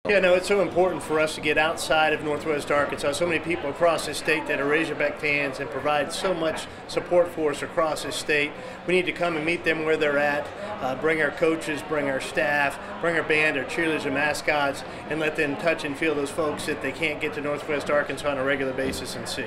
Yeah, no, it's so important for us to get outside of Northwest Arkansas. So many people across the state that are Razorback fans and provide so much support for us across the state. We need to come and meet them where they're at, bring our coaches, bring our staff, bring our band, our cheerleaders and mascots, and let them touch and feel those folks that they can't get to Northwest Arkansas on a regular basis and see.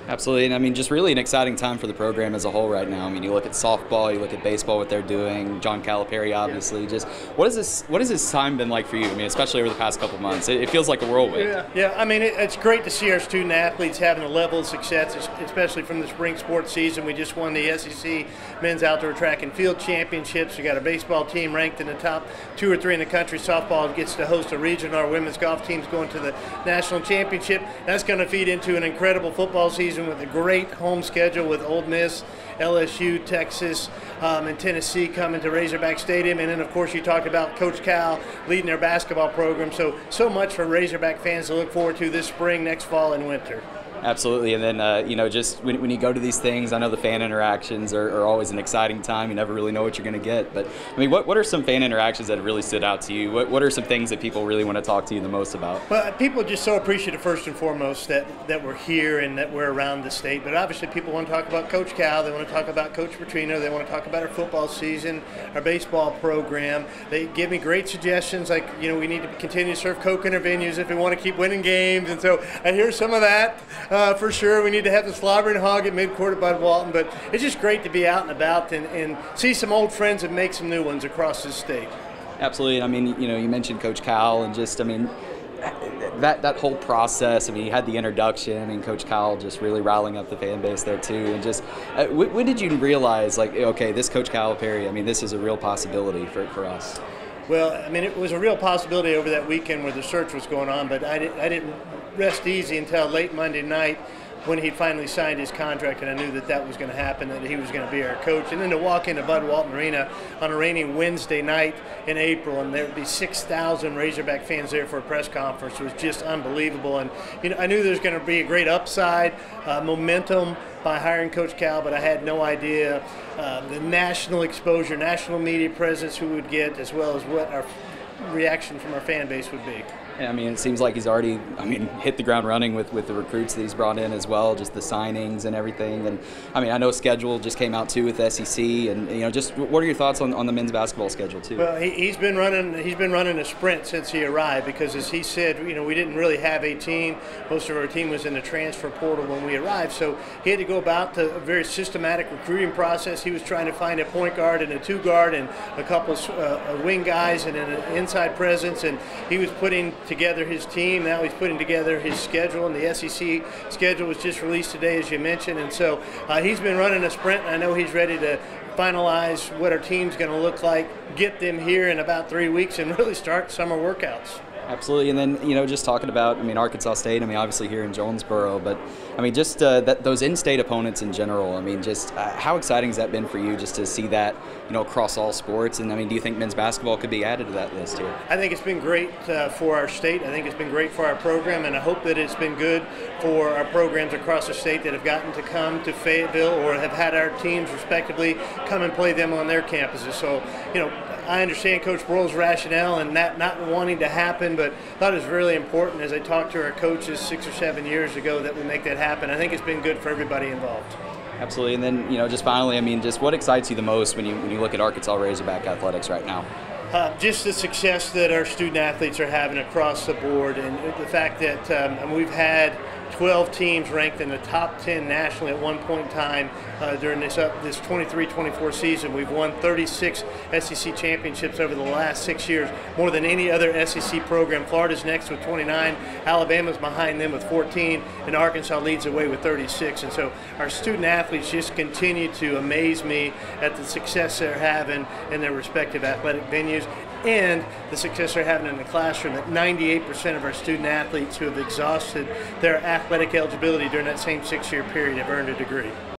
Absolutely, and I mean, just really an exciting time for the program as a whole right now. I mean, you look at softball, you look at baseball, what they're doing. John Calipari, obviously. Just what has this time been like for you? I mean, especially over the past couple months, it feels like a whirlwind. Yeah. I mean, it's great to see our student athletes having a level of success, especially from the spring sports season. We just won the SEC Men's Outdoor Track and Field Championships. We got a baseball team ranked in the top 2 or 3 in the country. Softball gets to host a region. Our women's golf team's going to the national championship. That's going to feed into an incredible football season with a great home schedule with Ole Miss, LSU, Texas, and Tennessee coming to Razorback Stadium. And then, of course, you talked about Coach Cal leading their basketball program. So much for Razorback fans to look forward to this spring, next fall, and winter. Absolutely, and then just when you go to these things, I know the fan interactions are always an exciting time. You never really know what you're going to get, but I mean, what are some fan interactions that have really stood out to you? What are some things that people really want to talk to you the most about? Well, people are just so appreciative, first and foremost, that we're here and that we're around the state. But obviously, people want to talk about Coach Cal. They want to talk about Coach Petrino. They want to talk about our football season, our baseball program. They give me great suggestions, like we need to continue to serve Coke in our venues if we want to keep winning games. And so I hear some of that. For sure, we need to have the slobbering hog at midcourt at Bud Walton, but it's just great to be out and about and see some old friends and make some new ones across the state. Absolutely. I mean, you mentioned Coach Cal, and just, I mean, that whole process. I mean, you had the introduction, and Coach Cal just really riling up the fan base there too. And just, when did you realize, like, okay, this Coach Calipari, I mean, this is a real possibility for us? Well, I mean, it was a real possibility over that weekend where the search was going on, but I didn't rest easy until late Monday night when he finally signed his contract, and I knew that was going to happen, that he was going to be our coach. And then to walk into Bud Walton Arena on a rainy Wednesday night in April, and there would be 6,000 Razorback fans there for a press conference was just unbelievable. And I knew there was going to be a great upside, momentum by hiring Coach Cal, but I had no idea the national exposure, national media presence we would get, as well as what our reaction from our fan base would be. I mean, it seems like he's already, hit the ground running with the recruits that he's brought in as well, just the signings and everything. And I mean, I know schedule just came out too with SEC, and just what are your thoughts on the men's basketball schedule too? Well, he's been running a sprint since he arrived, because as he said, we didn't really have a team. Most of our team was in the transfer portal when we arrived, so he had to go about a very systematic recruiting process. He was trying to find a point guard and a 2 guard and a couple of wing guys and an inside presence, and he was putting together his team. Now he's putting together his schedule, and the SEC schedule was just released today, as you mentioned. And so he's been running a sprint, and I know he's ready to finalize what our team's going to look like, get them here in about 3 weeks, and really start summer workouts. Absolutely, and then just talking about, Arkansas State. Obviously here in Jonesboro, but just those in-state opponents in general. Just how exciting has that been for you, just to see that across all sports? And do you think men's basketball could be added to that list here? I think it's been great for our state. I think it's been great for our program, and I hope that it's been good for our programs across the state that have gotten to come to Fayetteville or have had our teams respectively come and play them on their campuses. So I understand Coach Broyles' rationale and that not wanting to happen, but I thought it was really important, as I talked to our coaches 6 or 7 years ago, that we make that happen. I think it's been good for everybody involved. Absolutely, and then just finally, just what excites you the most when you look at Arkansas Razorback athletics right now? Just the success that our student athletes are having across the board, and the fact that we've had 12 teams ranked in the top 10 nationally at one point in time during this 23-24 season. We've won 36 SEC championships over the last 6 years, more than any other SEC program. Florida's next with 29, Alabama's behind them with 14, and Arkansas leads the way with 36. And so our student athletes just continue to amaze me at the success they're having in their respective athletic venues, and the success they're having in the classroom. That 98% of our student athletes who have exhausted their athletic eligibility during that same 6-year period have earned a degree.